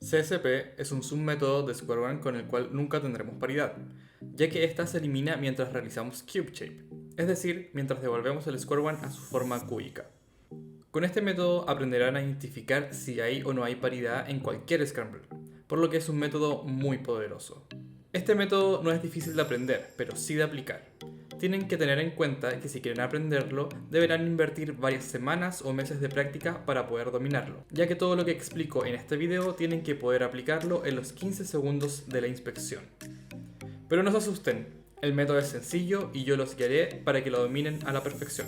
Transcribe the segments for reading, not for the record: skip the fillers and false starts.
CSP es un submétodo de Square One con el cual nunca tendremos paridad, ya que ésta se elimina mientras realizamos CubeShape, es decir, mientras devolvemos el Square One a su forma cúbica. Con este método aprenderán a identificar si hay o no hay paridad en cualquier Scramble, por lo que es un método muy poderoso. Este método no es difícil de aprender, pero sí de aplicar. Tienen que tener en cuenta que si quieren aprenderlo, deberán invertir varias semanas o meses de práctica para poder dominarlo, ya que todo lo que explico en este video tienen que poder aplicarlo en los 15 segundos de la inspección. Pero no se asusten, el método es sencillo y yo los guiaré para que lo dominen a la perfección.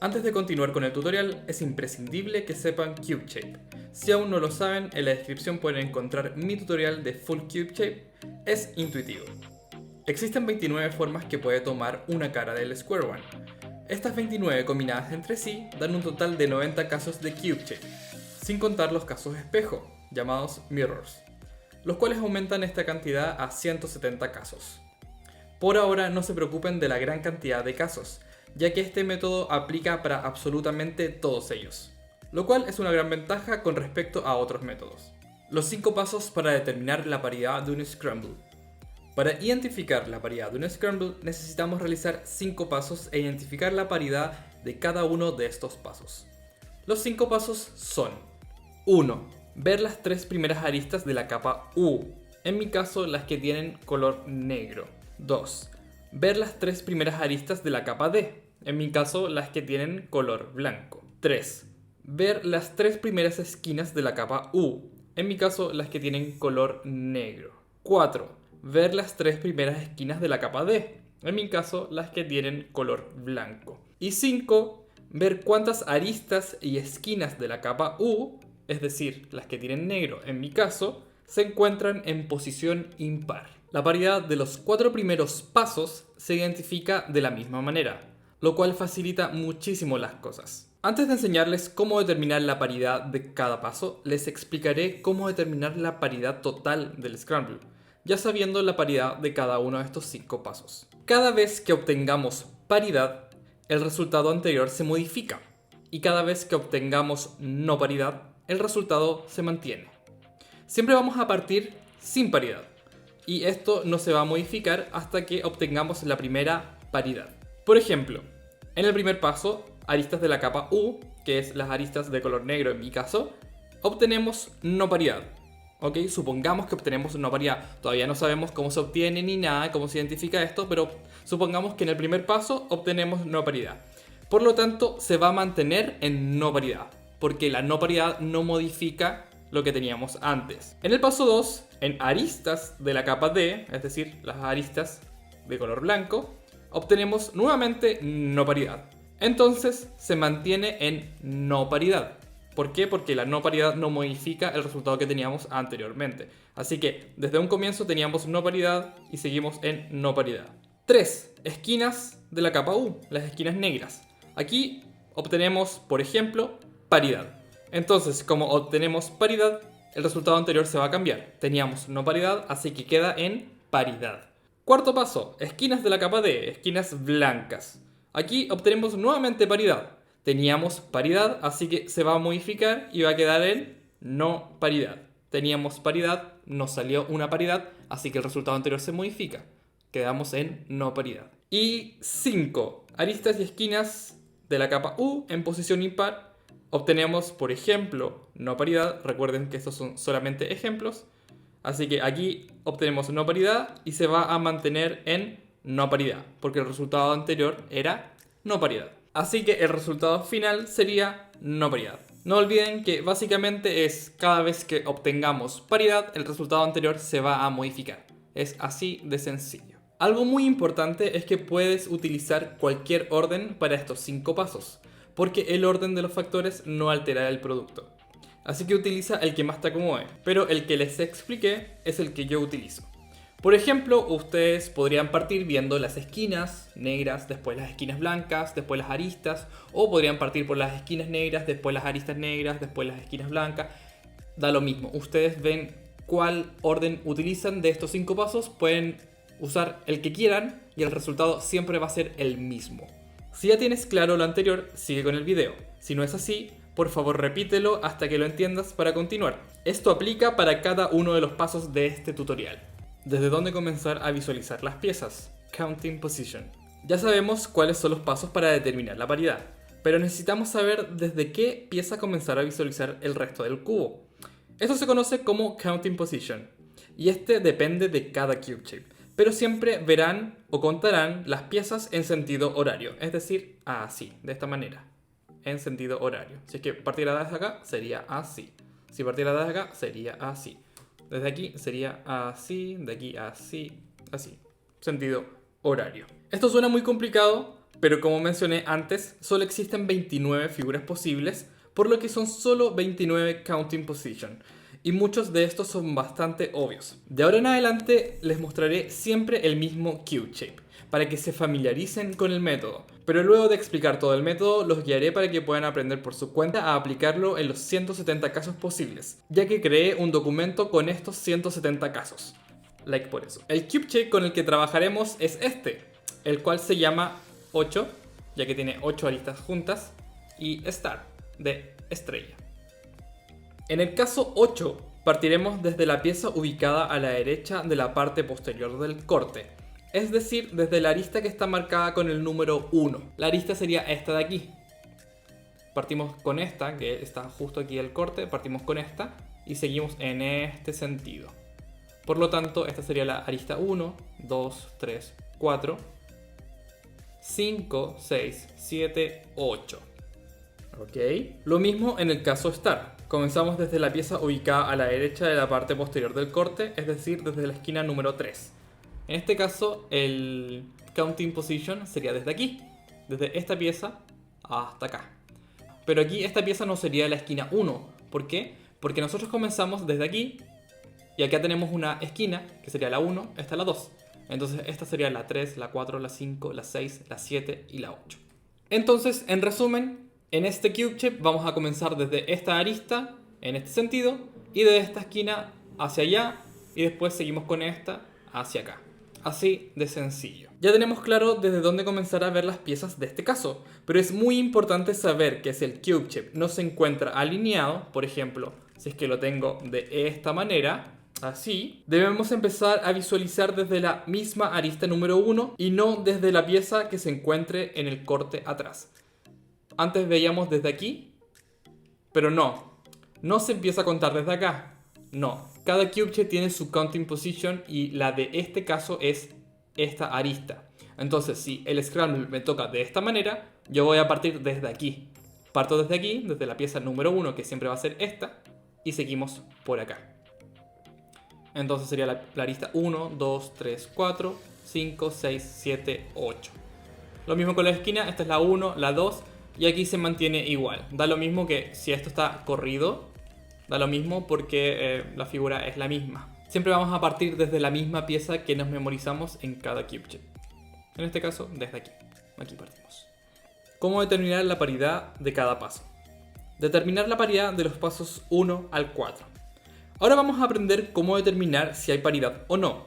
Antes de continuar con el tutorial, es imprescindible que sepan CubeShape. Si aún no lo saben, en la descripción pueden encontrar mi tutorial de Full CubeShape. Es intuitivo. Existen 29 formas que puede tomar una cara del Square One. Estas 29 combinadas entre sí dan un total de 90 casos de CubeShape, sin contar los casos espejo, llamados mirrors, los cuales aumentan esta cantidad a 170 casos. Por ahora no se preocupen de la gran cantidad de casos, ya que este método aplica para absolutamente todos ellos, lo cual es una gran ventaja con respecto a otros métodos. Los 5 pasos para determinar la paridad de un Scramble. Para identificar la paridad de un Scramble necesitamos realizar 5 pasos e identificar la paridad de cada uno de estos pasos. Los 5 pasos son: 1. Ver las 3 primeras aristas de la capa U, en mi caso las que tienen color negro. 2. Ver las 3 primeras aristas de la capa D, en mi caso las que tienen color blanco. 3. Ver las 3 primeras esquinas de la capa U, en mi caso las que tienen color negro. 4. Ver las 3 primeras esquinas de la capa D, en mi caso las que tienen color blanco. Y 5. Ver cuántas aristas y esquinas de la capa U, es decir, las que tienen negro en mi caso, se encuentran en posición impar. La paridad de los 4 primeros pasos se identifica de la misma manera, lo cual facilita muchísimo las cosas. Antes de enseñarles cómo determinar la paridad de cada paso, les explicaré cómo determinar la paridad total del Scramble, ya sabiendo la paridad de cada uno de estos 5 pasos. Cada vez que obtengamos paridad, el resultado anterior se modifica, y cada vez que obtengamos no paridad, el resultado se mantiene. Siempre vamos a partir sin paridad, y esto no se va a modificar hasta que obtengamos la primera paridad. Por ejemplo, en el primer paso, aristas de la capa U, que es las aristas de color negro en mi caso, obtenemos no paridad. ¿Ok? Supongamos que obtenemos no paridad. Todavía no sabemos cómo se obtiene ni nada, cómo se identifica esto, pero supongamos que en el primer paso obtenemos no paridad. Por lo tanto, se va a mantener en no paridad, porque la no paridad no modifica lo que teníamos antes. En el paso 2, en aristas de la capa D, es decir, las aristas de color blanco, obtenemos nuevamente no paridad. Entonces, se mantiene en no paridad. ¿Por qué? Porque la no paridad no modifica el resultado que teníamos anteriormente. Así que desde un comienzo teníamos no paridad y seguimos en no paridad. 3. Esquinas de la capa U, las esquinas negras. Aquí obtenemos, por ejemplo, paridad. Entonces, como obtenemos paridad, el resultado anterior se va a cambiar. Teníamos no paridad, así que queda en paridad. Cuarto paso, esquinas de la capa D, esquinas blancas. Aquí obtenemos nuevamente paridad. Teníamos paridad, así que se va a modificar y va a quedar en no paridad. Teníamos paridad, nos salió una paridad, así que el resultado anterior se modifica. Quedamos en no paridad. Y 5. Aristas y esquinas de la capa U en posición impar. Obtenemos, por ejemplo, no paridad. Recuerden que estos son solamente ejemplos. Así que aquí obtenemos no paridad y se va a mantener en no paridad, porque el resultado anterior era no paridad. Así que el resultado final sería no paridad. No olviden que básicamente es cada vez que obtengamos paridad, el resultado anterior se va a modificar. Es así de sencillo. Algo muy importante es que puedes utilizar cualquier orden para estos 5 pasos, porque el orden de los factores no alterará el producto. Así que utiliza el que más te acomode, pero el que les expliqué es el que yo utilizo. Por ejemplo, ustedes podrían partir viendo las esquinas negras, después las esquinas blancas, después las aristas, o podrían partir por las esquinas negras, después las aristas negras, después las esquinas blancas. Da lo mismo, ustedes ven cuál orden utilizan de estos 5 pasos, pueden usar el que quieran y el resultado siempre va a ser el mismo. Si ya tienes claro lo anterior, sigue con el video. Si no es así, por favor repítelo hasta que lo entiendas para continuar. Esto aplica para cada uno de los pasos de este tutorial. ¿Desde dónde comenzar a visualizar las piezas? Counting Position. Ya sabemos cuáles son los pasos para determinar la paridad, pero necesitamos saber desde qué pieza comenzar a visualizar el resto del cubo. Esto se conoce como Counting Position, y este depende de cada cube shape, pero siempre verán o contarán las piezas en sentido horario, es decir, así, de esta manera, en sentido horario. Si es que partiera desde acá, sería así. Si partiera desde acá, sería así. Desde aquí sería así, de aquí así, así. Sentido horario. Esto suena muy complicado, pero como mencioné antes, solo existen 29 figuras posibles, por lo que son solo 29 Counting Position. Y muchos de estos son bastante obvios. De ahora en adelante les mostraré siempre el mismo cube shape, para que se familiaricen con el método. Pero luego de explicar todo el método, los guiaré para que puedan aprender por su cuenta a aplicarlo en los 170 casos posibles, ya que creé un documento con estos 170 casos. Like por eso. El cube shape con el que trabajaremos es este, el cual se llama 8, ya que tiene 8 aristas juntas, y star, de estrella. En el caso 8, partiremos desde la pieza ubicada a la derecha de la parte posterior del corte, es decir, desde la arista que está marcada con el número 1. La arista sería esta de aquí. Partimos con esta, que está justo aquí el corte, partimos con esta y seguimos en este sentido. Por lo tanto, esta sería la arista 1, 2, 3, 4, 5, 6, 7, 8. ¿Ok? Lo mismo en el caso star. Comenzamos desde la pieza ubicada a la derecha de la parte posterior del corte, es decir, desde la esquina número 3. En este caso, el Counting Position sería desde aquí, desde esta pieza hasta acá. Pero aquí esta pieza no sería la esquina 1. ¿Por qué? Porque nosotros comenzamos desde aquí y acá tenemos una esquina, que sería la 1, esta es la 2. Entonces esta sería la 3, la 4, la 5, la 6, la 7 y la 8. Entonces, en resumen, en este cube shape vamos a comenzar desde esta arista, en este sentido, y de esta esquina hacia allá, y después seguimos con esta hacia acá. Así de sencillo. Ya tenemos claro desde dónde comenzar a ver las piezas de este caso, pero es muy importante saber que si el cube shape no se encuentra alineado, por ejemplo, si es que lo tengo de esta manera, así, debemos empezar a visualizar desde la misma arista número 1 y no desde la pieza que se encuentre en el corte atrás. Antes veíamos desde aquí, pero no se empieza a contar desde acá. No, cada cube shape tiene su counting position y la de este caso es esta arista. Entonces, si el scramble me toca de esta manera, yo voy a partir desde aquí. Parto desde aquí, desde la pieza número 1, que siempre va a ser esta, y seguimos por acá. Entonces sería la arista 1, 2, 3, 4, 5, 6, 7, 8. Lo mismo con la esquina, esta es la 1, la 2, y aquí se mantiene igual. Da lo mismo que si esto está corrido, da lo mismo porque la figura es la misma. Siempre vamos a partir desde la misma pieza que nos memorizamos en cada cube shape. En este caso, desde aquí. Aquí partimos. ¿Cómo determinar la paridad de cada paso? Determinar la paridad de los pasos 1 al 4. Ahora vamos a aprender cómo determinar si hay paridad o no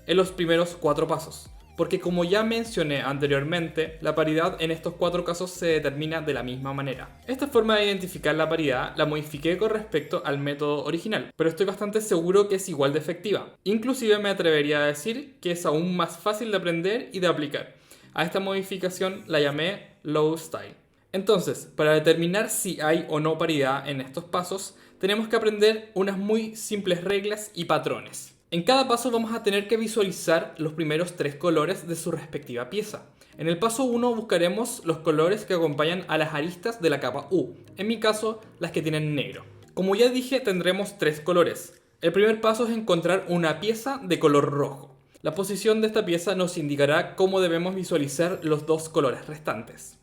en los primeros 4 pasos. Porque como ya mencioné anteriormente, la paridad en estos 4 casos se determina de la misma manera. Esta forma de identificar la paridad la modifiqué con respecto al método original, pero estoy bastante seguro que es igual de efectiva. Inclusive me atrevería a decir que es aún más fácil de aprender y de aplicar. A esta modificación la llamé Low Style. Entonces, para determinar si hay o no paridad en estos pasos, tenemos que aprender unas muy simples reglas y patrones. En cada paso vamos a tener que visualizar los primeros 3 colores de su respectiva pieza. En el paso 1 buscaremos los colores que acompañan a las aristas de la capa U, en mi caso las que tienen negro. Como ya dije, tendremos 3 colores. El primer paso es encontrar una pieza de color rojo. La posición de esta pieza nos indicará cómo debemos visualizar los 2 colores restantes.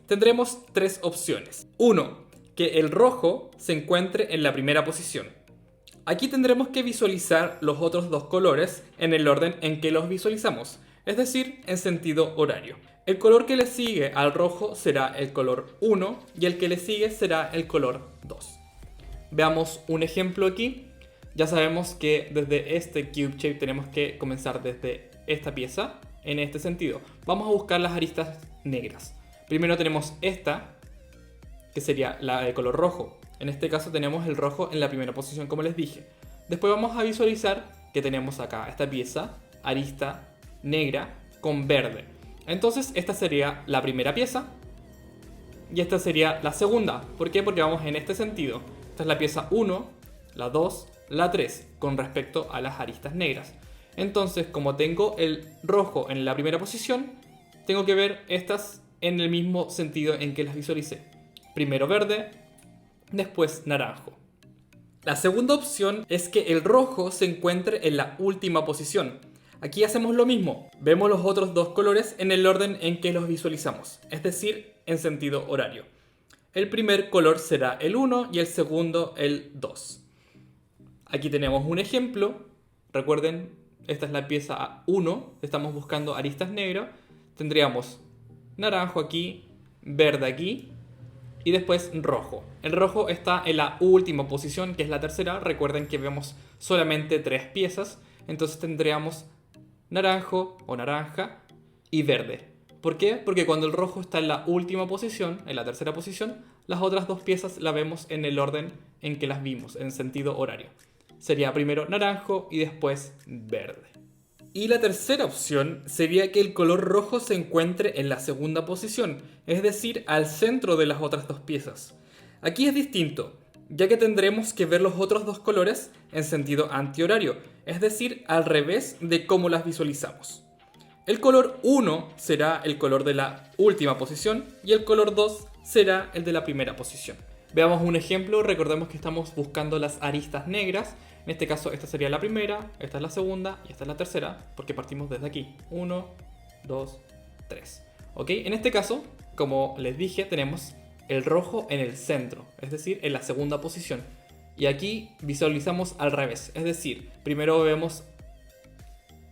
Tendremos 3 opciones. 1. Que el rojo se encuentre en la primera posición. Aquí tendremos que visualizar los otros 2 colores en el orden en que los visualizamos, es decir, en sentido horario. El color que le sigue al rojo será el color 1 y el que le sigue será el color 2. Veamos un ejemplo aquí. Ya sabemos que desde este cube shape tenemos que comenzar desde esta pieza en este sentido. Vamos a buscar las aristas negras. Primero tenemos esta que sería la de color rojo. En este caso tenemos el rojo en la primera posición, como les dije. Después vamos a visualizar que tenemos acá esta pieza, arista negra con verde. Entonces esta sería la primera pieza y esta sería la segunda. ¿Por qué? Porque vamos en este sentido. Esta es la pieza 1, la 2, la 3 con respecto a las aristas negras. Entonces, como tengo el rojo en la primera posición, tengo que ver estas en el mismo sentido en que las visualicé. Primero verde, después naranjo. La segunda opción es que el rojo se encuentre en la última posición. Aquí hacemos lo mismo, vemos los otros dos colores en el orden en que los visualizamos, es decir, en sentido horario. El primer color será el 1 y el segundo el 2. Aquí tenemos un ejemplo, recuerden, esta es la pieza 1, estamos buscando aristas negras, tendríamos naranjo aquí, verde aquí y después rojo. El rojo está en la última posición, que es la tercera. Recuerden que vemos solamente 3 piezas, entonces tendríamos naranjo o naranja y verde. ¿Por qué? Porque cuando el rojo está en la última posición, en la tercera posición, las otras 2 piezas las vemos en el orden en que las vimos, en sentido horario. Sería primero naranjo y después verde. Y la tercera opción sería que el color rojo se encuentre en la segunda posición, es decir, al centro de las otras 2 piezas. Aquí es distinto, ya que tendremos que ver los otros 2 colores en sentido antihorario, es decir, al revés de cómo las visualizamos. El color 1 será el color de la última posición y el color 2 será el de la primera posición. Veamos un ejemplo, recordemos que estamos buscando las aristas negras. En este caso esta sería la primera, esta es la segunda y esta es la tercera, porque partimos desde aquí. 1, 2, 3. ¿Ok? En este caso, como les dije, tenemos el rojo en el centro, es decir, en la segunda posición. Y aquí visualizamos al revés, es decir, primero vemos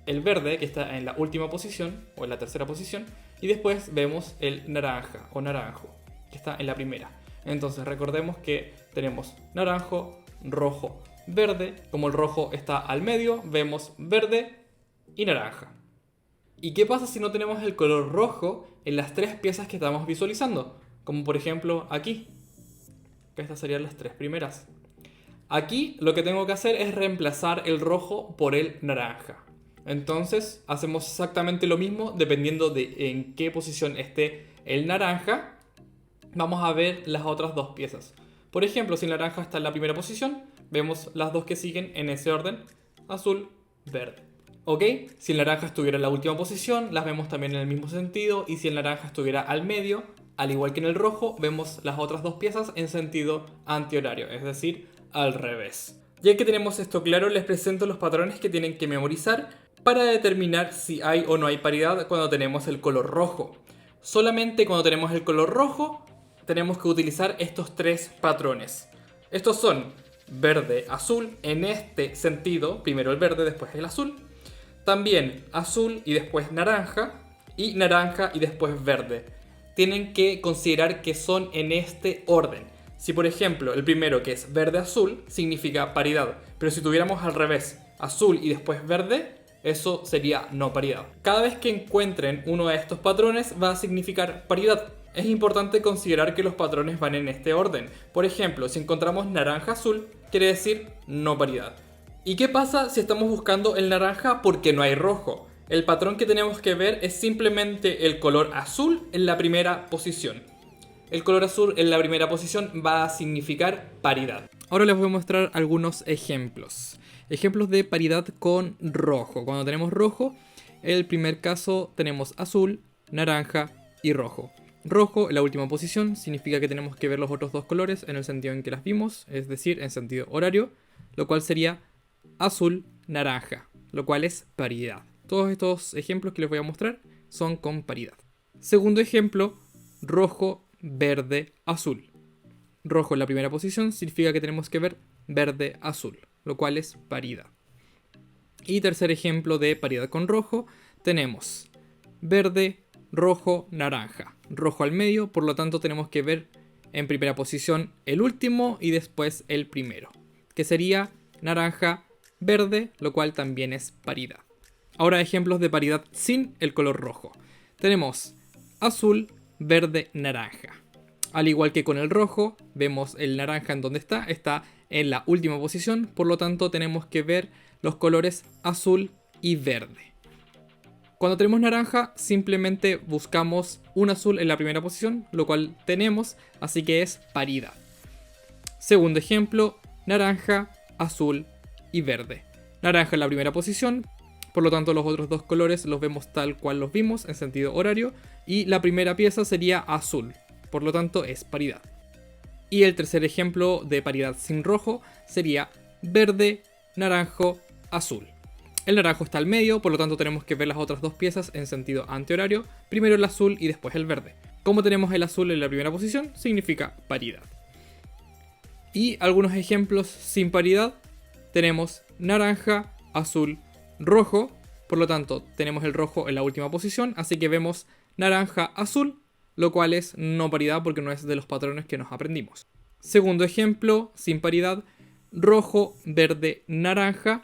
el verde que está en la última posición o en la tercera posición y después vemos el naranja o naranjo que está en la primera. Entonces recordemos que tenemos naranjo, rojo, verde. Como el rojo está al medio, vemos verde y naranja. ¿Y qué pasa si no tenemos el color rojo en las 3 piezas que estamos visualizando? Como por ejemplo aquí. Estas serían las 3 primeras. Aquí lo que tengo que hacer es reemplazar el rojo por el naranja. Entonces hacemos exactamente lo mismo dependiendo de en qué posición esté el naranja. Vamos a ver las otras 2 piezas. Por ejemplo, si el naranja está en la primera posición, vemos las 2 que siguen en ese orden, azul, verde. ¿Ok? Si el naranja estuviera en la última posición, las vemos también en el mismo sentido. Y si el naranja estuviera al medio, al igual que en el rojo, vemos las otras 2 piezas en sentido antihorario, es decir, al revés. Ya que tenemos esto claro, les presento los patrones que tienen que memorizar para determinar si hay o no hay paridad cuando tenemos el color rojo. Solamente cuando tenemos el color rojo tenemos que utilizar estos 3 patrones. Estos son verde, azul, en este sentido, primero el verde, después el azul. También azul y después naranja, y naranja y después verde. Tienen que considerar que son en este orden. Si por ejemplo el primero, que es verde-azul, significa paridad, pero si tuviéramos al revés, azul y después verde, eso sería no paridad. Cada vez que encuentren uno de estos patrones va a significar paridad. Es importante considerar que los patrones van en este orden. Por ejemplo, si encontramos naranja-azul, quiere decir no paridad. ¿Y qué pasa si estamos buscando el naranja porque no hay rojo? El patrón que tenemos que ver es simplemente el color azul en la primera posición. El color azul en la primera posición va a significar paridad. Ahora les voy a mostrar algunos ejemplos. Ejemplos de paridad con rojo. Cuando tenemos rojo, en el primer caso tenemos azul, naranja y rojo. Rojo en la última posición significa que tenemos que ver los otros 2 colores en el sentido en que las vimos, es decir, en sentido horario, lo cual sería azul, naranja, lo cual es paridad. Todos estos ejemplos que les voy a mostrar son con paridad. Segundo ejemplo, rojo, verde, azul. Rojo en la primera posición significa que tenemos que ver verde, azul, lo cual es paridad. Y tercer ejemplo de paridad con rojo, tenemos verde, rojo, naranja. Rojo al medio, por lo tanto tenemos que ver en primera posición el último y después el primero, que sería naranja, verde, lo cual también es paridad. Ahora ejemplos de paridad sin el color rojo. Tenemos azul, verde, naranja. Al igual que con el rojo, vemos el naranja en donde está en la última posición, por lo tanto tenemos que ver los colores azul y verde. Cuando tenemos naranja, simplemente buscamos un azul en la primera posición, lo cual tenemos, así que es paridad. Segundo ejemplo, naranja, azul y verde. Naranja en la primera posición, por lo tanto los otros dos colores los vemos tal cual los vimos en sentido horario, y la primera pieza sería azul, por lo tanto es paridad. Y el tercer ejemplo de paridad sin rojo sería verde, naranjo, azul. El naranjo está al medio, por lo tanto tenemos que ver las otras dos piezas en sentido antihorario, primero el azul y después el verde. Como tenemos el azul en la primera posición, significa paridad. Y algunos ejemplos sin paridad, tenemos naranja, azul, rojo, por lo tanto tenemos el rojo en la última posición, así que vemos naranja, azul, lo cual es no paridad porque no es de los patrones que nos aprendimos. Segundo ejemplo, sin paridad, rojo, verde, naranja,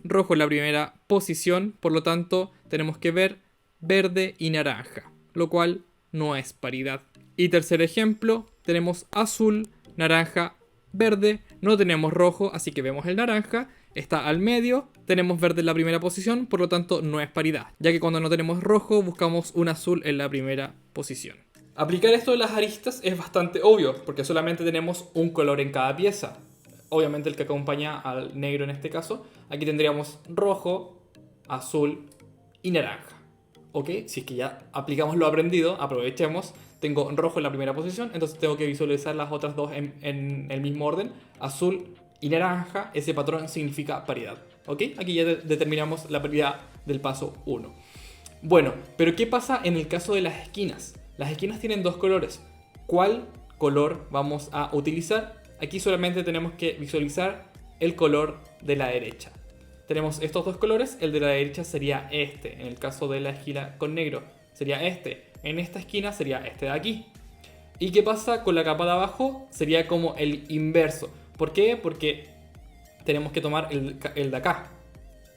rojo en la primera posición, por lo tanto tenemos que ver verde y naranja, lo cual no es paridad. Y tercer ejemplo, tenemos azul, naranja, verde, no tenemos rojo, así que vemos el naranja, está al medio, tenemos verde en la primera posición, por lo tanto no es paridad, ya que cuando no tenemos rojo buscamos un azul en la primera posición. Aplicar esto de las aristas es bastante obvio, porque solamente tenemos un color en cada pieza. Obviamente el que acompaña al negro en este caso. Aquí tendríamos rojo, azul y naranja. ¿Ok? Si es que ya aplicamos lo aprendido, aprovechemos. Tengo rojo en la primera posición, entonces tengo que visualizar las otras dos en el mismo orden. Azul y naranja, ese patrón significa paridad. ¿Ok? Aquí ya determinamos la paridad del paso 1. Bueno, pero ¿qué pasa en el caso de las esquinas? Las esquinas tienen dos colores. ¿Cuál color vamos a utilizar? Aquí solamente tenemos que visualizar el color de la derecha. Tenemos estos dos colores, el de la derecha sería este, en el caso de la esquina con negro sería este, en esta esquina sería este de aquí. ¿Y qué pasa con la capa de abajo? Sería como el inverso. ¿Por qué? Porque tenemos que tomar el de acá.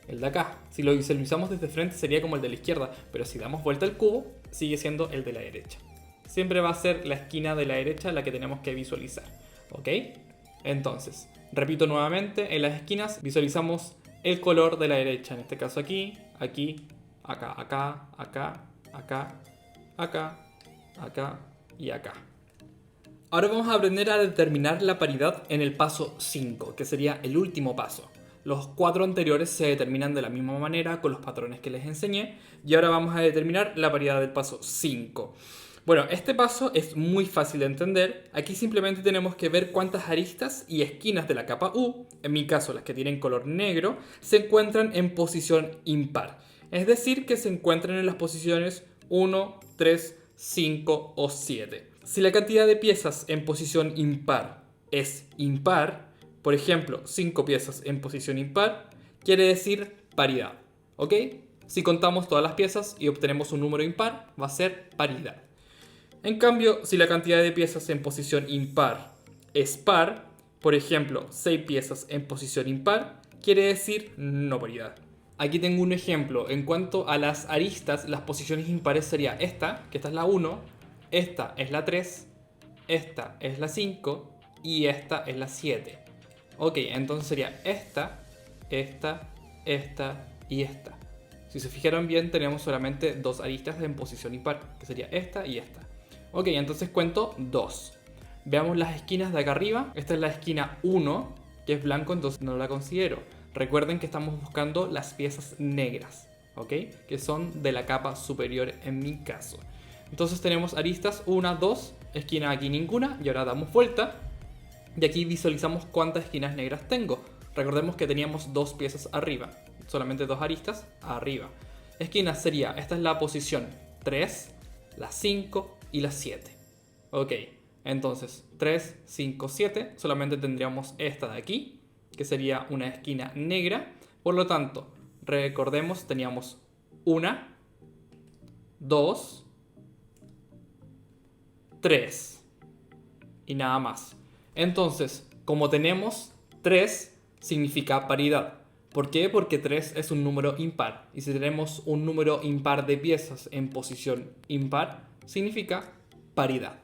El de acá, si lo visualizamos desde frente sería como el de la izquierda, pero si damos vuelta al cubo, sigue siendo el de la derecha. Siempre va a ser la esquina de la derecha la que tenemos que visualizar. ¿Ok? Entonces, repito nuevamente, en las esquinas visualizamos el color de la derecha, en este caso aquí, aquí, acá, acá, acá, acá, acá, acá y acá. Ahora vamos a aprender a determinar la paridad en el paso 5, que sería el último paso. Los 4 anteriores se determinan de la misma manera con los patrones que les enseñé y ahora vamos a determinar la paridad del paso 5. Bueno, este paso es muy fácil de entender. Aquí simplemente tenemos que ver cuántas aristas y esquinas de la capa U, en mi caso las que tienen color negro, se encuentran en posición impar. Es decir, que se encuentran en las posiciones 1, 3, 5 o 7. Si la cantidad de piezas en posición impar es impar, por ejemplo, 5 piezas en posición impar, quiere decir paridad. ¿Ok? Si contamos todas las piezas y obtenemos un número impar, va a ser paridad. En cambio, si la cantidad de piezas en posición impar es par, por ejemplo, 6 piezas en posición impar, quiere decir no paridad. Aquí tengo un ejemplo. En cuanto a las aristas, las posiciones impares sería esta, que esta es la 1, esta es la 3, esta es la 5 y esta es la 7. Ok, entonces sería esta, esta, esta y esta. Si se fijaron bien, tenemos solamente dos aristas en posición impar, que sería esta y esta. Ok, entonces cuento 2. Veamos las esquinas de acá arriba. Esta es la esquina 1, que es blanco, entonces no la considero. Recuerden que estamos buscando las piezas negras, ¿ok? Que son de la capa superior en mi caso. Entonces tenemos aristas 1, 2, esquina aquí ninguna, y ahora damos vuelta. Y aquí visualizamos cuántas esquinas negras tengo. Recordemos que teníamos dos piezas arriba, solamente dos aristas arriba. Esquinas sería, esta es la posición 3, la 5 y la 7. Ok, entonces 3, 5, 7, solamente tendríamos esta de aquí, que sería una esquina negra. Por lo tanto, recordemos, teníamos 1, 2, 3 y nada más. Entonces, como tenemos 3, significa paridad. ¿Por qué? Porque 3 es un número impar. Y si tenemos un número impar de piezas en posición impar, significa paridad.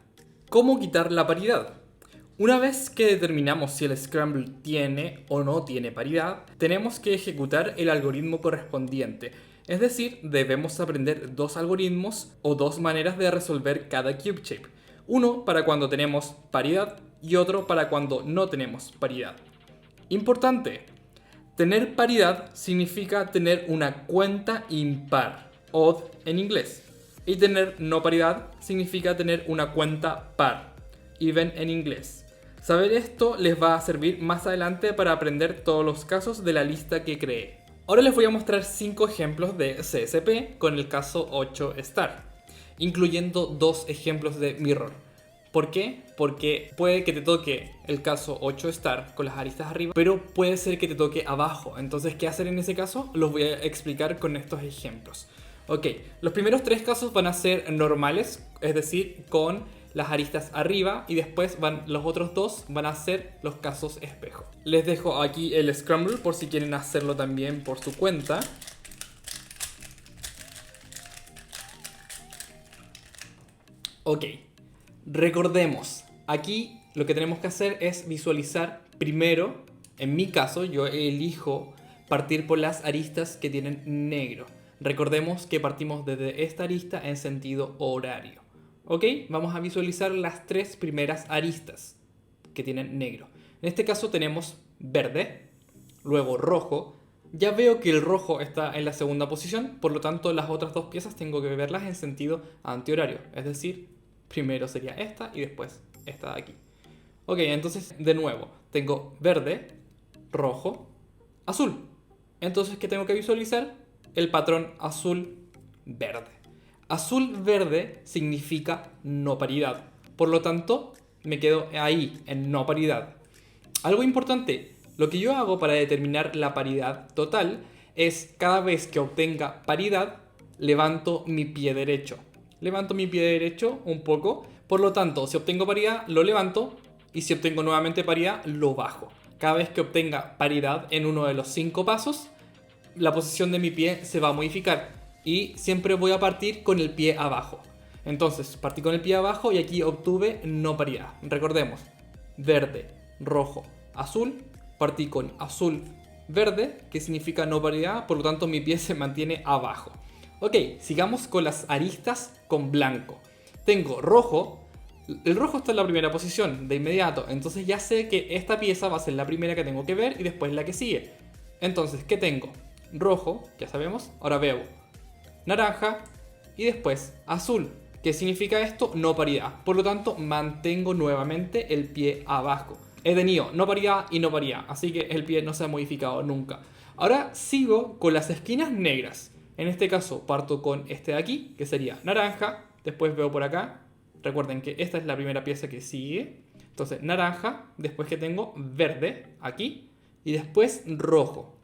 ¿Cómo quitar la paridad? Una vez que determinamos si el Scramble tiene o no tiene paridad, tenemos que ejecutar el algoritmo correspondiente. Es decir, debemos aprender dos algoritmos o dos maneras de resolver cada CubeShape. Uno para cuando tenemos paridad y otro para cuando no tenemos paridad. Importante, tener paridad significa tener una cuenta impar, odd en inglés. Y tener no paridad significa tener una cuenta par, even en inglés. Saber esto les va a servir más adelante para aprender todos los casos de la lista que creé. Ahora les voy a mostrar 5 ejemplos de CSP con el caso 8 star, incluyendo 2 ejemplos de mirror. ¿Por qué? Porque puede que te toque el caso 8 star con las aristas arriba, pero puede ser que te toque abajo. Entonces, ¿qué hacer en ese caso? Los voy a explicar con estos ejemplos. Ok, los primeros 3 casos van a ser normales, es decir, con las aristas arriba, y después los otros 2 van a ser los casos espejo. Les dejo aquí el Scramble por si quieren hacerlo también por su cuenta. Ok, recordemos, aquí lo que tenemos que hacer es visualizar primero, en mi caso yo elijo partir por las aristas que tienen negro. Recordemos que partimos desde esta arista en sentido horario. Ok, vamos a visualizar las 3 primeras aristas que tienen negro. En este caso tenemos verde, luego rojo. Ya veo que el rojo está en la segunda posición, por lo tanto las otras 2 piezas tengo que verlas en sentido antihorario. Es decir, primero sería esta y después esta de aquí. Ok, entonces de nuevo, tengo verde, rojo, azul. Entonces, ¿qué tengo que visualizar? El patrón azul-verde. Azul-verde significa no paridad. Por lo tanto, me quedo ahí, en no paridad. Algo importante, lo que yo hago para determinar la paridad total es cada vez que obtenga paridad, levanto mi pie derecho. Levanto mi pie derecho un poco. Por lo tanto, si obtengo paridad, lo levanto. Y si obtengo nuevamente paridad, lo bajo. Cada vez que obtenga paridad en uno de los 5 pasos, la posición de mi pie se va a modificar. Y siempre voy a partir con el pie abajo. Entonces, partí con el pie abajo y aquí obtuve no paridad. Recordemos, verde, rojo, azul. Partí con azul, verde, que significa no paridad. Por lo tanto, mi pie se mantiene abajo. Ok, sigamos con las aristas con blanco. Tengo rojo. El rojo está en la primera posición de inmediato. Entonces ya sé que esta pieza va a ser la primera que tengo que ver y después la que sigue. Entonces, ¿qué tengo? Rojo, ya sabemos. Ahora veo naranja y después azul. ¿Qué significa esto? No paridad. Por lo tanto, mantengo nuevamente el pie abajo. He tenido no paridad y no paridad, así que el pie no se ha modificado nunca. Ahora sigo con las esquinas negras. En este caso parto con este de aquí, que sería naranja. Después veo por acá. Recuerden que esta es la primera pieza que sigue. Entonces naranja, después que tengo verde aquí y después rojo.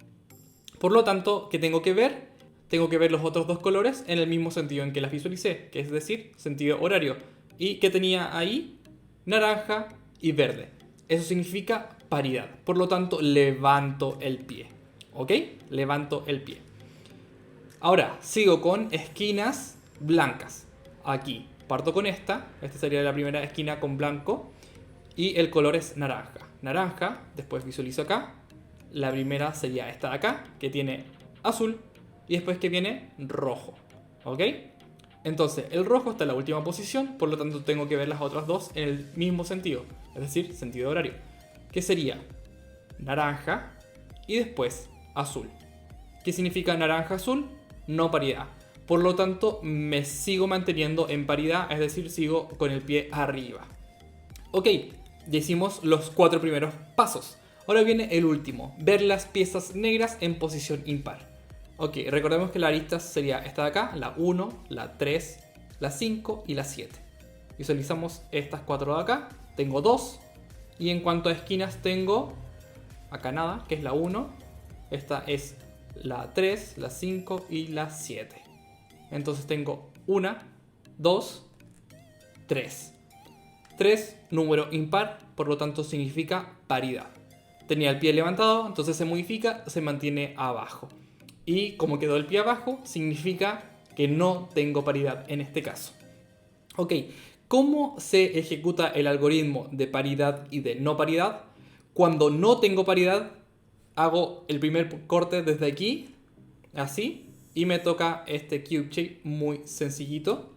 Por lo tanto, ¿qué tengo que ver? Tengo que ver los otros 2 colores en el mismo sentido en que las visualicé, que es decir, sentido horario. ¿Y qué tenía ahí? Naranja y verde. Eso significa paridad. Por lo tanto, levanto el pie. ¿Ok? Levanto el pie. Ahora, sigo con esquinas blancas. Aquí parto con esta. Esta sería la primera esquina con blanco. Y el color es naranja. Naranja, después visualizo acá. La primera sería esta de acá, que tiene azul. Y después que viene rojo. ¿Ok? Entonces, el rojo está en la última posición. Por lo tanto, tengo que ver las otras 2 en el mismo sentido. Es decir, sentido horario. Que sería naranja y después azul. ¿Qué significa naranja-azul? No paridad. Por lo tanto, me sigo manteniendo en paridad. Es decir, sigo con el pie arriba. Ok, ya hicimos los 4 primeros pasos. Ahora viene el último. Ver las piezas negras en posición impar. Ok, recordemos que la arista sería esta de acá, la 1, la 3, la 5 y la 7. Visualizamos estas 4 de acá. Tengo 2. Y en cuanto a esquinas tengo acá nada, que es la 1. Esta es la 3, la 5 y la 7. Entonces tengo 1, 2, 3. 3, número impar, por lo tanto significa paridad. Tenía el pie levantado, entonces se modifica, se mantiene abajo. Y como quedó el pie abajo, significa que no tengo paridad en este caso. Ok, ¿Cómo se ejecuta el algoritmo de paridad y de no paridad? Cuando no tengo paridad, hago el primer corte desde aquí, así, y me toca este cube shape muy sencillito.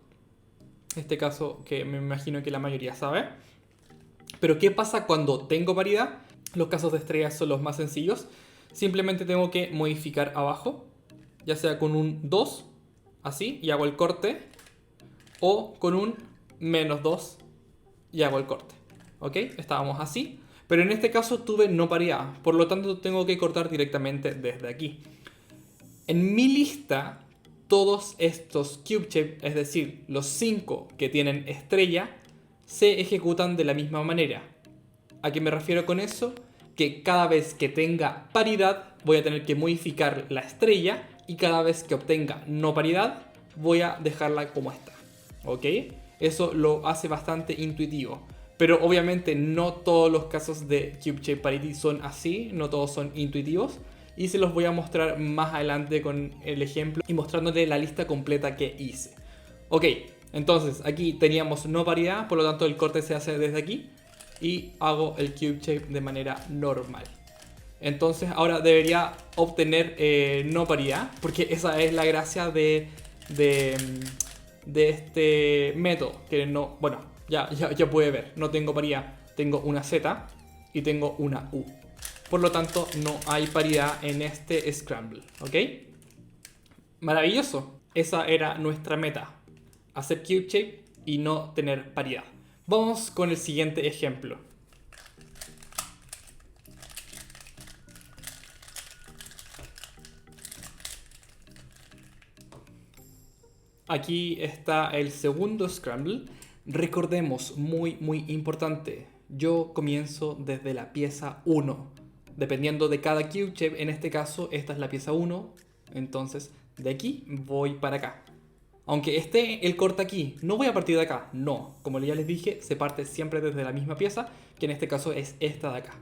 Este caso que me imagino que la mayoría sabe. Pero ¿qué pasa cuando tengo paridad? Los casos de estrellas son los más sencillos. Simplemente tengo que modificar abajo, ya sea con un 2, así, y hago el corte, o con un -2 y hago el corte. ¿Ok? Estábamos así. Pero en este caso tuve no paridad, por lo tanto tengo que cortar directamente desde aquí. En mi lista, todos estos cube shape, es decir, los 5 que tienen estrella, se ejecutan de la misma manera. ¿A qué me refiero con eso? Que cada vez que tenga paridad voy a tener que modificar la estrella, y cada vez que obtenga no paridad voy a dejarla como está. ¿Ok? Eso lo hace bastante intuitivo. Pero obviamente no todos los casos de Cube Shape Parity son así, no todos son intuitivos. Y se los voy a mostrar más adelante con el ejemplo y mostrándote la lista completa que hice. Ok, entonces aquí teníamos no paridad, por lo tanto el corte se hace desde aquí. Y hago el Cube Shape de manera normal. Entonces ahora debería obtener no paridad, porque esa es la gracia de este método. Que no, bueno, ya puede ver, no tengo paridad. Tengo una Z y tengo una U. Por lo tanto, no hay paridad en este Scramble, ¿ok? Maravilloso. Esa era nuestra meta. Hacer Cube Shape y no tener paridad. Vamos con el siguiente ejemplo. Aquí está el segundo Scramble. Recordemos, muy importante, yo comienzo desde la pieza 1. Dependiendo de cada cube shape, en este caso esta es la pieza 1, entonces de aquí voy para acá. Aunque esté el corte aquí, no voy a partir de acá, no. Como ya les dije, se parte siempre desde la misma pieza, que en este caso es esta de acá.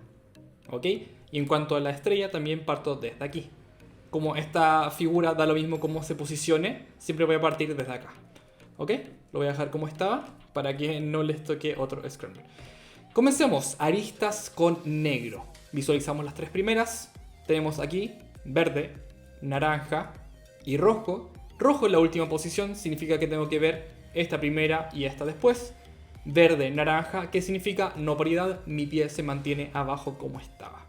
¿Ok? Y en cuanto a la estrella, también parto desde aquí. Como esta figura da lo mismo cómo se posicione, siempre voy a partir desde acá. ¿Ok? Lo voy a dejar como estaba para que no les toque otro scramble. Comencemos. Aristas con negro. Visualizamos las tres primeras. Tenemos aquí verde, naranja y rojo. Rojo en la última posición significa que tengo que ver esta primera y esta después. Verde, naranja, que significa no paridad, mi pie se mantiene abajo como estaba.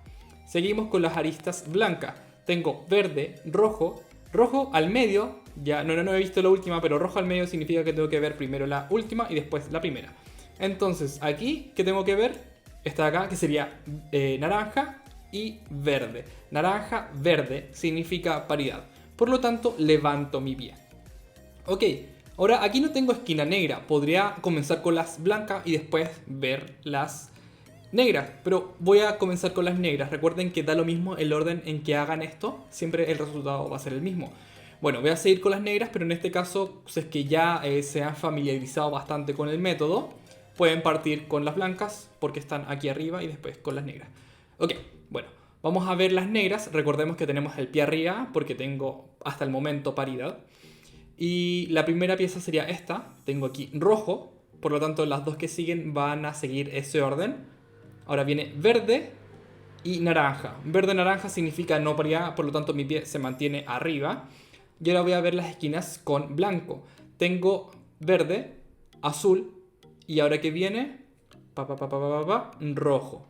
Seguimos con las aristas blancas. Tengo verde, rojo, rojo al medio, ya no he visto la última, pero rojo al medio significa que tengo que ver primero la última y después la primera. Entonces aquí, ¿qué tengo que ver? Esta de acá, que sería naranja y verde. Naranja, verde significa paridad. Por lo tanto, levanto mi pie. Ok, ahora aquí no tengo esquina negra. Podría comenzar con las blancas y después ver las negras, pero voy a comenzar con las negras. Recuerden que da lo mismo el orden en que hagan esto, siempre el resultado va a ser el mismo. Bueno, voy a seguir con las negras, pero en este caso, si es que ya se han familiarizado bastante con el método, pueden partir con las blancas porque están aquí arriba y después con las negras. Ok, bueno, vamos a ver las negras. Recordemos que tenemos el pie arriba porque tengo hasta el momento paridad. Y la primera pieza sería esta. Tengo aquí rojo, por lo tanto las dos que siguen van a seguir ese orden. Ahora viene verde y naranja. Verde-naranja significa no paridad, por lo tanto mi pie se mantiene arriba. Y ahora voy a ver las esquinas con blanco. Tengo verde, azul y ahora que viene rojo.